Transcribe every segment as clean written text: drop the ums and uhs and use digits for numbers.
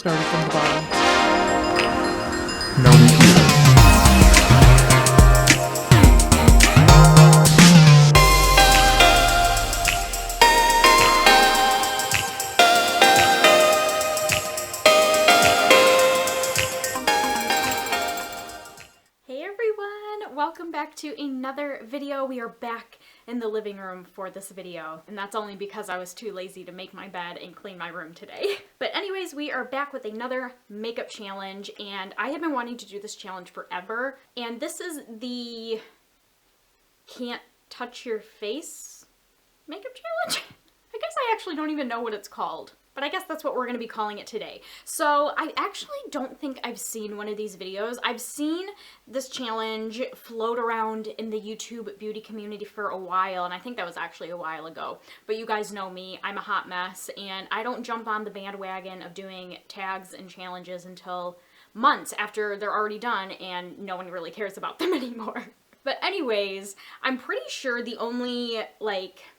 started from the bottom. No computer. Hey everyone, welcome back to another video. We are back in the living room for this video, and that's only because I was too lazy to make my bed and clean my room today. But anyways, we are back with another makeup challenge, and I have been wanting to do this challenge forever, and this is the can't touch your face makeup challenge? I guess I actually don't even know what it's called, but I guess that's what we're going to be calling it today. So I actually don't think I've seen one of these videos. I've seen this challenge float around in the YouTube beauty community for a while, and I think that was actually a while ago. But you guys know me, I'm a hot mess, and I don't jump on the bandwagon of doing tags and challenges until months after they're already done and no one really cares about them anymore. But anyways, I'm pretty sure the only,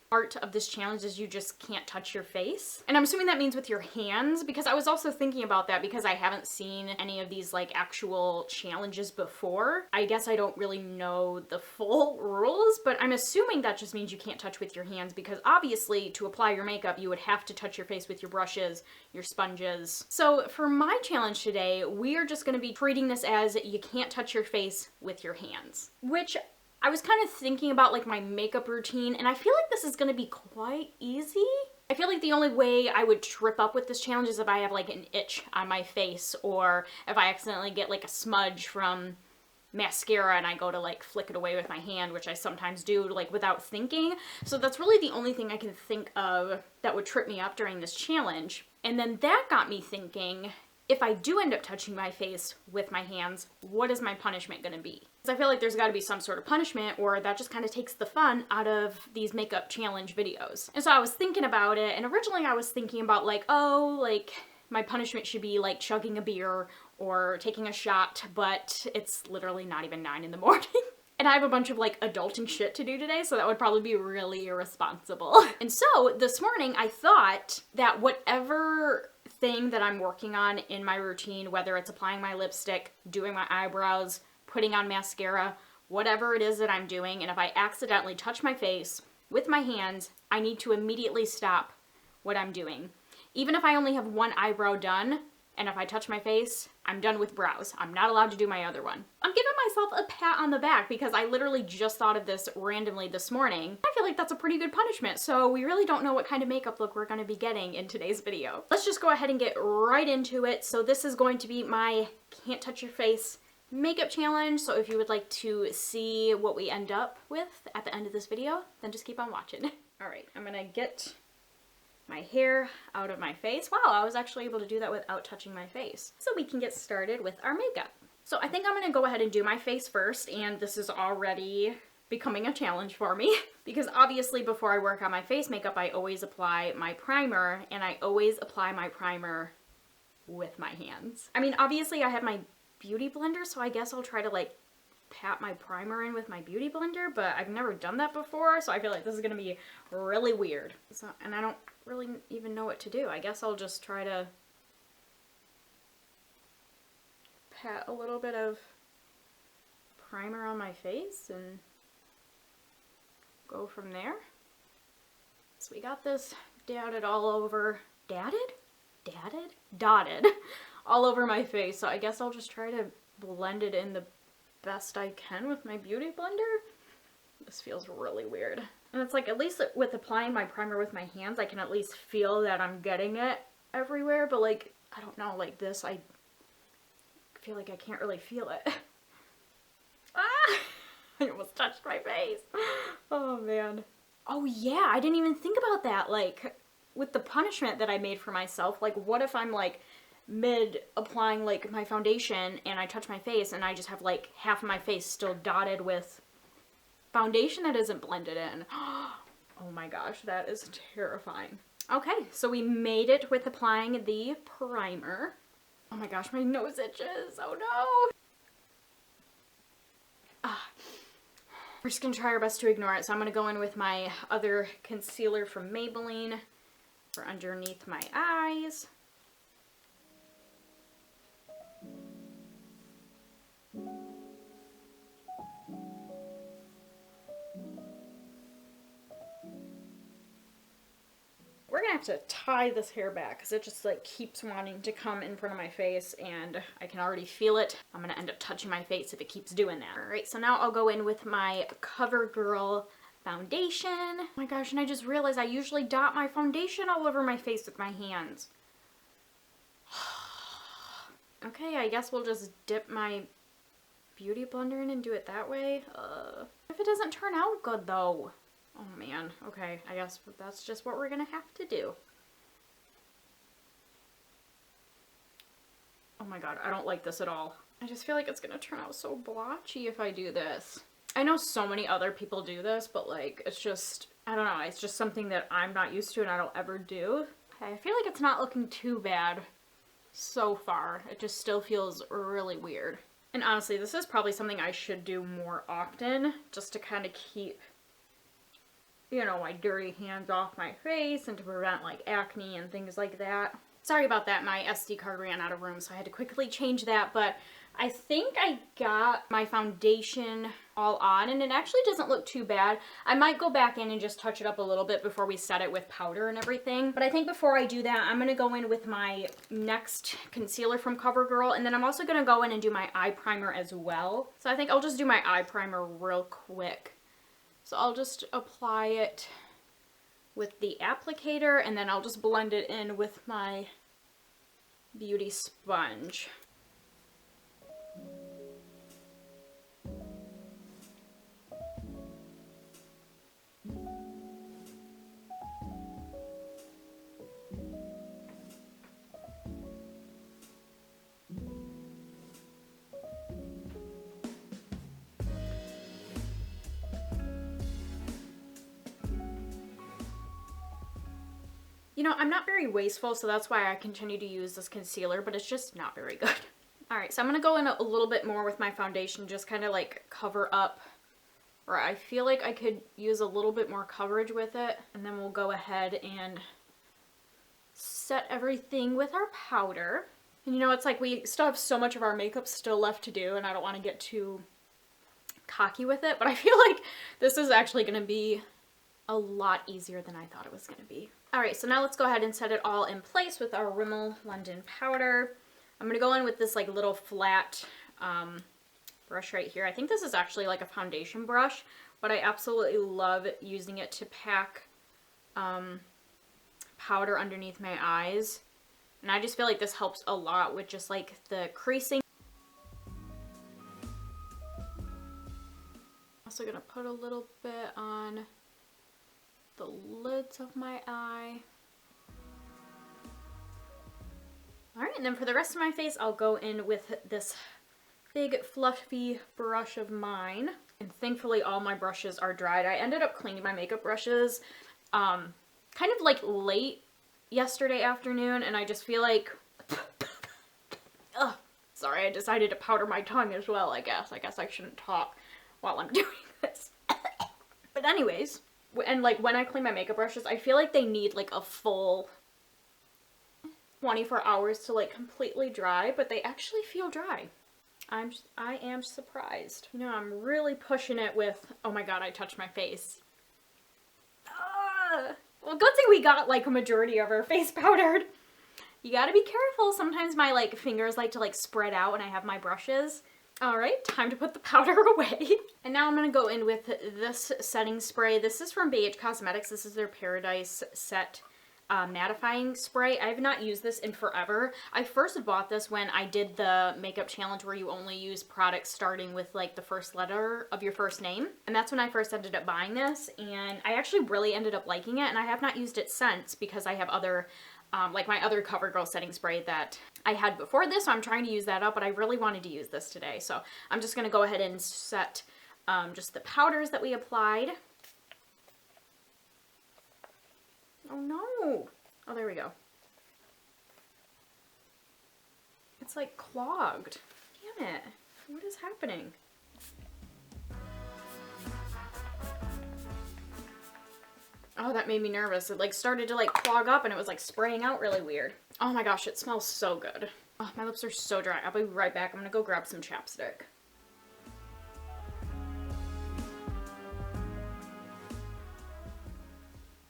part of this challenge is you just can't touch your face. And I'm assuming that means with your hands, because I was also thinking about that because I haven't seen any of these, actual challenges before. I guess I don't really know the full rules, but I'm assuming that just means you can't touch with your hands because obviously to apply your makeup, you would have to touch your face with your brushes, your sponges. So for my challenge today, we are just gonna be treating this as you can't touch your face with your hands, which I was kind of thinking about my makeup routine, and I feel like this is going to be quite easy. I feel like the only way I would trip up with this challenge is if I have an itch on my face, or if I accidentally get a smudge from mascara and I go to flick it away with my hand, which I sometimes do without thinking. So that's really the only thing I can think of that would trip me up during this challenge. And then that got me thinking, if I do end up touching my face with my hands, what is my punishment going to be? Because I feel like there's got to be some sort of punishment, or that just kind of takes the fun out of these makeup challenge videos. And so I was thinking about it, and originally I was thinking about my punishment should be chugging a beer or taking a shot, but it's literally not even 9 in the morning. And I have a bunch of adulting shit to do today, so that would probably be really irresponsible. And so this morning I thought that whatever thing that I'm working on in my routine, whether it's applying my lipstick, doing my eyebrows, putting on mascara, whatever it is that I'm doing, and if I accidentally touch my face with my hands, I need to immediately stop what I'm doing. Even if I only have one eyebrow done, and if I touch my face, I'm done with brows. I'm not allowed to do my other one. I'm giving myself a pat on the back because I literally just thought of this randomly this morning. I feel like that's a pretty good punishment, so we really don't know what kind of makeup look we're going to be getting in today's video. Let's just go ahead and get right into it. So this is going to be my can't touch your face makeup challenge, so if you would like to see what we end up with at the end of this video, then just keep on watching. Alright, I'm gonna get my hair out of my face. Wow, I was actually able to do that without touching my face. So we can get started with our makeup. So I think I'm gonna go ahead and do my face first, and this is already becoming a challenge for me because obviously before I work on my face makeup, I always apply my primer, and I always apply my primer with my hands. I mean, obviously I have my beauty blender, so I guess I'll try to pat my primer in with my beauty blender, but I've never done that before, so I feel like this is gonna be really weird. So, and I don't really even know what to do. I guess I'll just try to pat a little bit of primer on my face and go from there. So we got this dotted all over, dotted all over my face, so I guess I'll just try to blend it in the best I can with my beauty blender. This feels really weird. And it's at least with applying my primer with my hands, I can at least feel that I'm getting it everywhere, but I don't know, this, I feel like I can't really feel it. Ah! I almost touched my face. Oh man. Oh yeah, I didn't even think about that, with the punishment that I made for myself, what if I'm mid applying my foundation and I touch my face and I just have half of my face still dotted with foundation that isn't blended in. Oh my gosh, that is terrifying. Okay, so we made it with applying the primer. Oh my gosh, my nose itches. Oh no. We're just gonna try our best to ignore it. So I'm gonna go in with my other concealer from Maybelline for underneath my eyes. have to tie this hair back because it just like keeps wanting to come in front of my face and I can already feel it. I'm gonna end up touching my face if it keeps doing that. All right, so now I'll go in with my CoverGirl foundation. Oh my gosh, and I just realized I usually dot my foundation all over my face with my hands. Okay, I guess we'll just dip my beauty blender in and do it that way. If it doesn't turn out good though. Oh man, okay, I guess that's just what we're gonna have to do. Oh my god, I don't like this at all. I just feel like it's gonna turn out so blotchy if I do this. I know so many other people do this, but like, it's just, I don't know, it's just something that I'm not used to and I don't ever do. Okay, I feel like it's not looking too bad so far. It just still feels really weird. And honestly, this is probably something I should do more often, just to kind of keep, you know, my dirty hands off my face and to prevent like acne and things like that. Sorry about that, my SD card ran out of room, so I had to quickly change that, but I think I got my foundation all on and it actually doesn't look too bad. I might go back in and just touch it up a little bit before we set it with powder and everything. But I think before I do that, I'm going to go in with my next concealer from CoverGirl, and then I'm also going to go in and do my eye primer as well. So I think I'll just do my eye primer real quick. So I'll just apply it with the applicator and then I'll just blend it in with my beauty sponge. You know, I'm not very wasteful, so that's why I continue to use this concealer, but it's just not very good. Alright, so I'm going to go in a little bit more with my foundation, just kind of like cover up, or I feel like I could use a little bit more coverage with it, and then we'll go ahead and set everything with our powder. And you know, it's like we still have so much of our makeup still left to do, and I don't want to get too cocky with it, but I feel like this is actually going to be a lot easier than I thought it was going to be. Alright, so now let's go ahead and set it all in place with our Rimmel London powder. I'm going to go in with this like little flat brush right here. I think this is actually like a foundation brush, but I absolutely love using it to pack powder underneath my eyes. And I just feel like this helps a lot with just like the creasing. Also going to put a little bit on the lids of my eye. Alright, and then for the rest of my face, I'll go in with this big fluffy brush of mine. And thankfully all my brushes are dried. I ended up cleaning my makeup brushes kind of like late yesterday afternoon, and I just feel like sorry, I decided to powder my tongue as well, I guess. I guess I shouldn't talk while I'm doing this. But anyways, and like when I clean my makeup brushes, I feel like they need like a full 24 hours to like completely dry, but they actually feel dry. I am surprised. You know, I'm really pushing it with, oh my god, I touched my face. Well, good thing we got like a majority of our face powdered. You gotta be careful. Sometimes my like fingers like to like spread out when I have my brushes. Alright, time to put the powder away. And now I'm going to go in with this setting spray. This is from BH Cosmetics. This is their Paradise Set mattifying spray. I have not used this in forever. I first bought this when I did the makeup challenge where you only use products starting with like the first letter of your first name. And that's when I first ended up buying this. And I actually really ended up liking it. And I have not used it since because I have other like my other CoverGirl setting spray that I had before this, so I'm trying to use that up, but I really wanted to use this today. So I'm just going to go ahead and set just the powders that we applied. Oh no! Oh, there we go. It's like clogged. Damn it. What is happening? Oh, that made me nervous. It like started to like clog up and it was like spraying out really weird. Oh my gosh, it smells so good. Oh, my lips are so dry. I'll be right back. I'm gonna go grab some chapstick.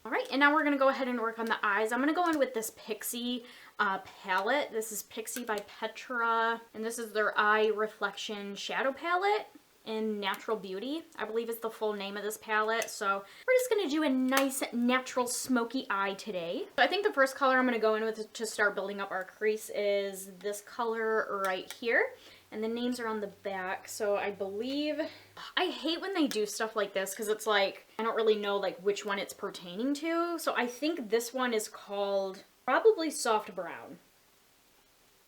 All right, and now we're gonna go ahead and work on the eyes. I'm gonna go in with this Pixie palette. This is Pixie by Petra, and this is their Eye Reflection Shadow Palette in Natural Beauty, I believe is the full name of this palette. So we're just gonna do a nice natural smoky eye today. So I think the first color I'm gonna go in with to start building up our crease is this color right here. And the names are on the back, so I believe, I hate when they do stuff like this because it's like, I don't really know like which one it's pertaining to. So I think this one is called probably Soft Brown.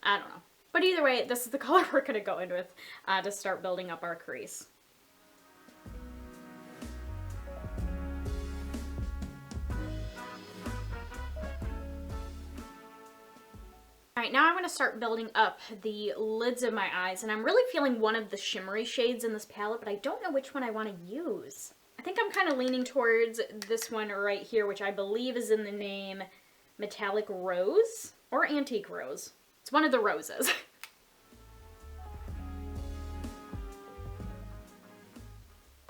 I don't know. But either way, this is the color we're gonna go in with to start building up our crease. All right, now I'm going to start building up the lids of my eyes, and I'm really feeling one of the shimmery shades in this palette, but I don't know which one I want to use. I think I'm kind of leaning towards this one right here, which I believe is in the name Metallic Rose or Antique Rose. It's one of the roses.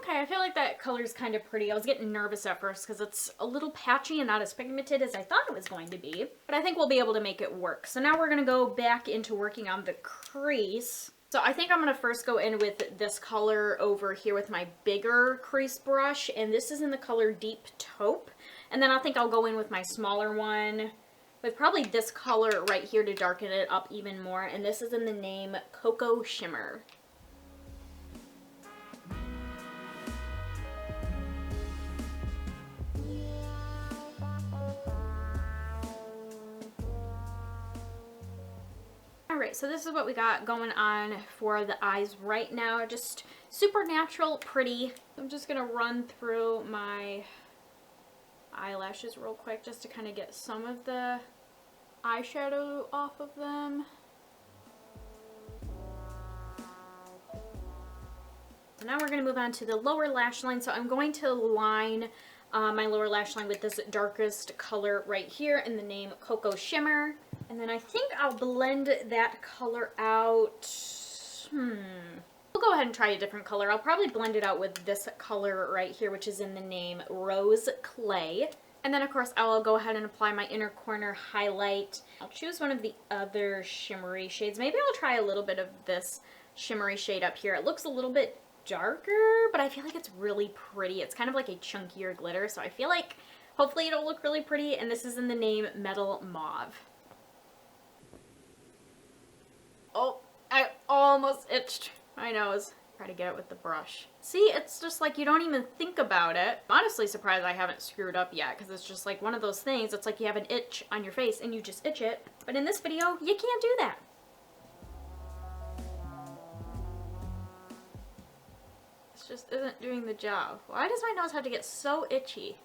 Okay, I feel like that color is kind of pretty. I was getting nervous at first because it's a little patchy and not as pigmented as I thought it was going to be, but I think we'll be able to make it work. So now we're going to go back into working on the crease. So I think I'm going to first go in with this color over here with my bigger crease brush, and this is in the color Deep Taupe. And then I think I'll go in with my smaller one with probably this color right here to darken it up even more, and this is in the name Cocoa Shimmer. Alright, so this is what we got going on for the eyes right now. Just super natural, pretty. I'm just going to run through my eyelashes real quick just to kind of get some of the eyeshadow off of them. Now we're going to move on to the lower lash line. So I'm going to line my lower lash line with this darkest color right here in the name Cocoa Shimmer. And then I think I'll blend that color out. We'll go ahead and try a different color. I'll probably blend it out with this color right here, which is in the name Rose Clay. And then of course I'll go ahead and apply my inner corner highlight. I'll choose one of the other shimmery shades. Maybe I'll try a little bit of this shimmery shade up here. It looks a little bit darker, but I feel like it's really pretty. It's kind of like a chunkier glitter, so I feel like hopefully it'll look really pretty. And this is in the name Metal Mauve. Oh, I almost itched my nose. Try to get it with the brush. See, it's just like you don't even think about it. I'm honestly surprised I haven't screwed up yet, because it's just like one of those things. It's like you have an itch on your face and you just itch it. But in this video, you can't do that. This just isn't doing the job. Why does my nose have to get so itchy?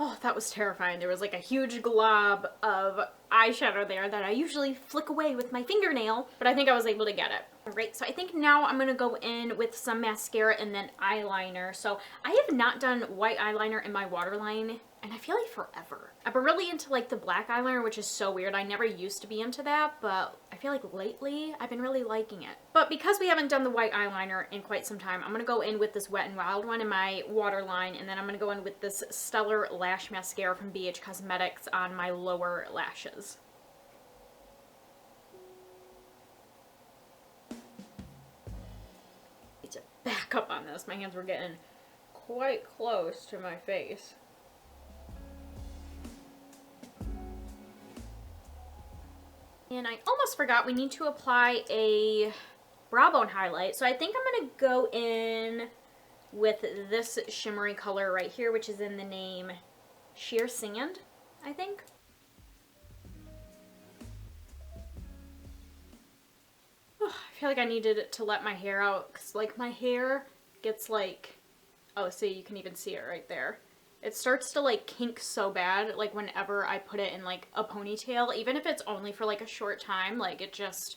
Oh, that was terrifying. There was like a huge glob of eyeshadow there that I usually flick away with my fingernail, but I think I was able to get it. All right, so I think now I'm gonna go in with some mascara and then eyeliner. So I have not done white eyeliner in my waterline, and I feel like forever. I've been really into like the black eyeliner, which is so weird. I never used to be into that, but I feel like lately I've been really liking it. But because we haven't done the white eyeliner in quite some time, I'm gonna go in with this Wet n Wild one in my waterline, and then I'm gonna go in with this Stellar Lash Mascara from BH Cosmetics on my lower lashes. Need to back up on this. My hands were getting quite close to my face. And I almost forgot, we need to apply a brow bone highlight. So I think I'm going to go in with this shimmery color right here, which is in the name Sheer Sand, I think. Oh, I feel like I needed to let my hair out, because like my hair gets like, oh, see, you can even see it right there. It starts to like kink so bad, like whenever I put it in like a ponytail, even if it's only for like a short time, like it just,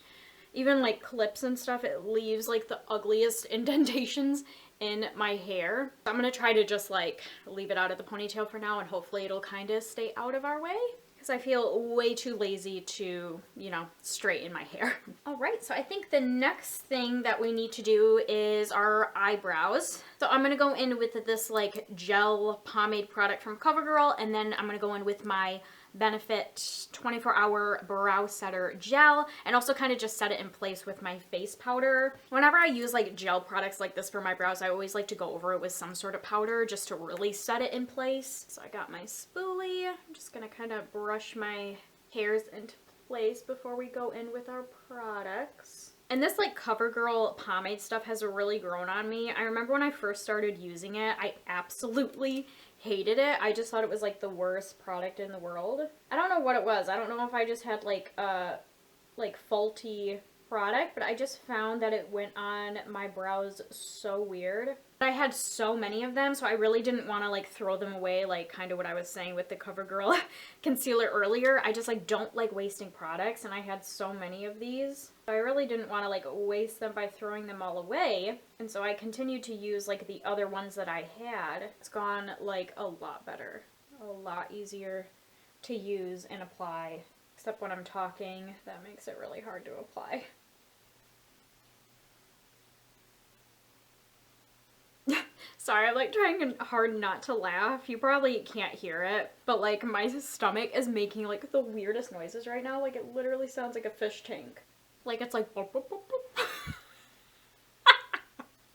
even like clips and stuff, it leaves like the ugliest indentations in my hair. I'm gonna try to just like leave it out of the ponytail for now, and hopefully it'll kind of stay out of our way, because I feel way too lazy to, you know, straighten my hair. All right, so I think the next thing that we need to do is our eyebrows. So I'm gonna go in with this like gel pomade product from CoverGirl, and then I'm gonna go in with my Benefit 24-hour brow setter gel, and also kind of just set it in place with my face powder. Whenever I use like gel products like this for my brows, I always like to go over it with some sort of powder just to really set it in place. So I got my spoolie. I'm just gonna kind of brush my hairs into place before we go in with our products. And this like CoverGirl pomade stuff has really grown on me. I remember when I first started using it, I absolutely hated it. I just thought it was like the worst product in the world. I don't know what it was. I don't know if I just had like a faulty product, but I just found that it went on my brows so weird. I had so many of them, so I really didn't want to like throw them away, like kind of what I was saying with the CoverGirl concealer earlier. I just like don't like wasting products, and I had so many of these. So I really didn't want to like waste them by throwing them all away, and so I continued to use like the other ones that I had. It's gone like a lot better, a lot easier to use and apply, except when I'm talking, that makes it really hard to apply. Sorry, I'm like trying hard not to laugh. You probably can't hear it, but like my stomach is making like the weirdest noises right now. Like it literally sounds like a fish tank. Like it's like boop, boop, boop,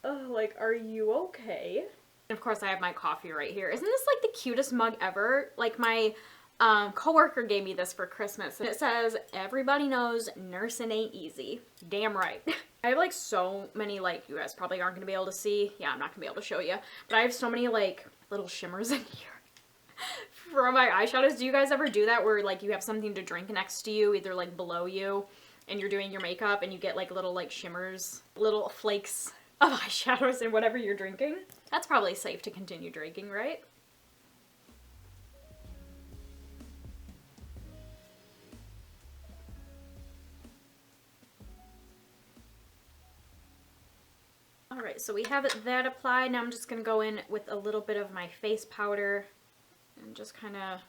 boop. Like, are you okay? And of course I have my coffee right here. Isn't this like the cutest mug ever? Like my coworker gave me this for Christmas, and it says, "Everybody knows nursing ain't easy." Damn right. I have like so many, like, you guys probably aren't gonna be able to see. Yeah, I'm not gonna be able to show you, but I have so many like little shimmers in here for my eyeshadows. Do you guys ever do that where like you have something to drink next to you, either like below you, and you're doing your makeup and you get like little like shimmers, little flakes of eyeshadows in whatever you're drinking? That's probably safe to continue drinking, right? Alright, so we have that applied. Now I'm just going to go in with a little bit of my face powder and just kind of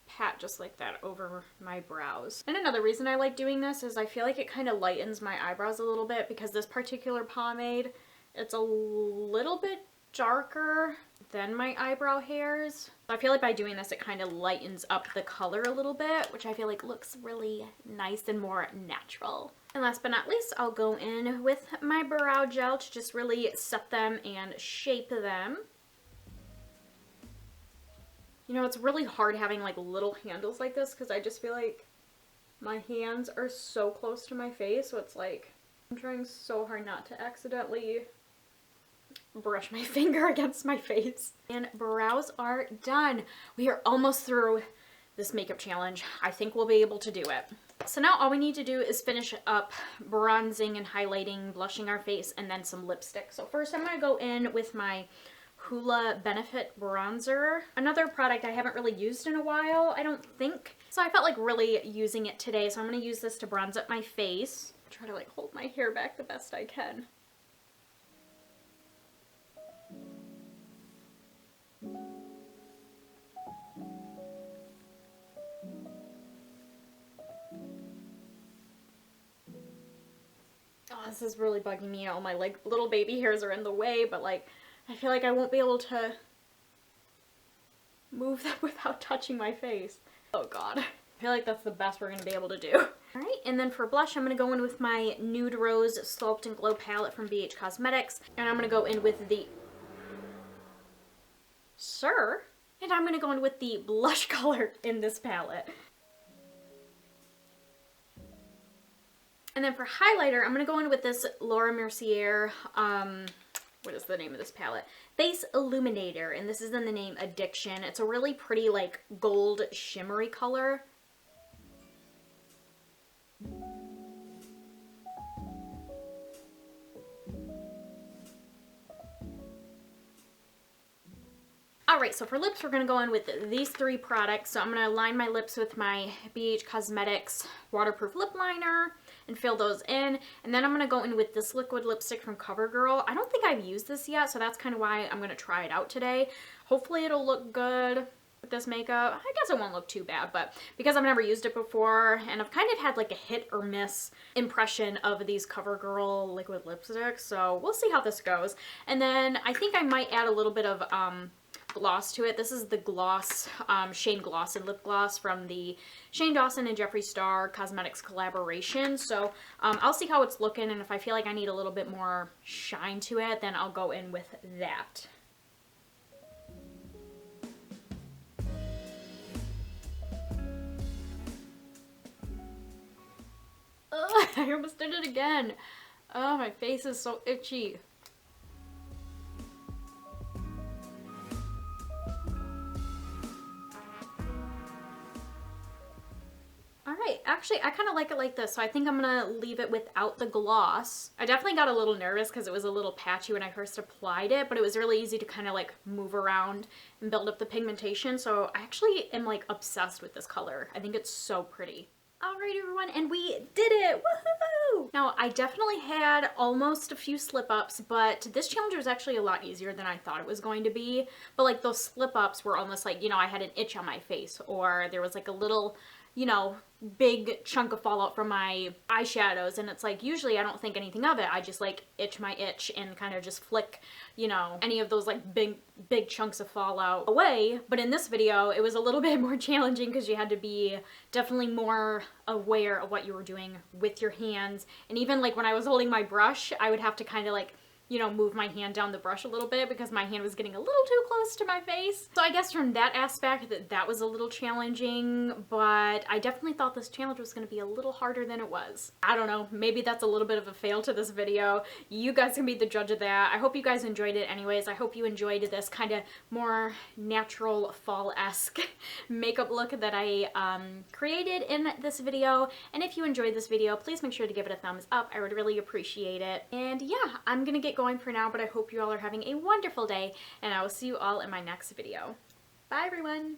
pat just like that over my brows. And another reason I like doing this is I feel like it kind of lightens my eyebrows a little bit, because this particular pomade, it's a little bit darker than my eyebrow hairs. So I feel like by doing this, it kind of lightens up the color a little bit, which I feel like looks really nice and more natural. And last but not least, I'll go in with my brow gel to just really set them and shape them. You know, it's really hard having like little handles like this, because I just feel like my hands are so close to my face, so it's like I'm trying so hard not to accidentally brush my finger against my face. And brows are done. We are almost through this makeup challenge. I think we'll be able to do it. So now all we need to do is finish up bronzing and highlighting, blushing our face, and then some lipstick. So first I'm going to go in with my Hoola Benefit bronzer. Another product I haven't really used in a while, I don't think. So I felt like really using it today, so I'm going to use this to bronze up my face. Try to like hold my hair back the best I can. Oh, this is really bugging me out. My like little baby hairs are in the way, but like I feel like I won't be able to move them without touching my face. Oh god. I feel like that's the best we're going to be able to do. Alright, and then for blush, I'm going to go in with my Nude Rose Sculpt and Glow palette from BH Cosmetics. And I'm going to go in with the... Sir? And I'm going to go in with the blush color in this palette. And then for highlighter, I'm going to go in with this Laura Mercier, what is the name of this palette? Face Illuminator, and this is in the name Addiction. It's a really pretty, like, gold shimmery color. Alright, so for lips, we're going to go in with these 3 products. So I'm going to line my lips with my BH Cosmetics waterproof lip liner and fill those in. And then I'm going to go in with this liquid lipstick from CoverGirl. I don't think I've used this yet, so that's kind of why I'm going to try it out today. Hopefully it'll look good with this makeup. I guess it won't look too bad, but because I've never used it before and I've kind of had like a hit or miss impression of these CoverGirl liquid lipsticks, so we'll see how this goes. And then I think I might add a little bit of gloss to it. This is the gloss, Shane Glosson lip gloss from the Shane Dawson and Jeffree Star Cosmetics collaboration. So I'll see how it's looking, and if I feel like I need a little bit more shine to it, then I'll go in with that. Ugh, I almost did it again. Oh, my face is so itchy. Alright, actually I kind of like it like this, so I think I'm going to leave it without the gloss. I definitely got a little nervous because it was a little patchy when I first applied it, but it was really easy to kind of like move around and build up the pigmentation, so I actually am like obsessed with this color. I think it's so pretty. Alright everyone, and we did it! Woohoo! Now, I definitely had almost a few slip-ups, but this challenge was actually a lot easier than I thought it was going to be. But like those slip-ups were almost like, you know, I had an itch on my face, or there was like a little, you know, big chunk of fallout from my eyeshadows, and it's like usually I don't think anything of it. I just like itch my itch and kind of just flick, you know, any of those like big chunks of fallout away. But in this video it was a little bit more challenging because you had to be definitely more aware of what you were doing with your hands, and even like when I was holding my brush I would have to kind of like, you know, move my hand down the brush a little bit because my hand was getting a little too close to my face. So I guess from that aspect that was a little challenging, but I definitely thought this challenge was going to be a little harder than it was. I don't know, maybe that's a little bit of a fail to this video. You guys can be the judge of that. I hope you guys enjoyed it anyways. I hope you enjoyed this kind of more natural fall-esque makeup look that I created in this video. And if you enjoyed this video, please make sure to give it a thumbs up. I would really appreciate it. And yeah, I'm gonna get going for now, but I hope you all are having a wonderful day, and I will see you all in my next video. Bye everyone!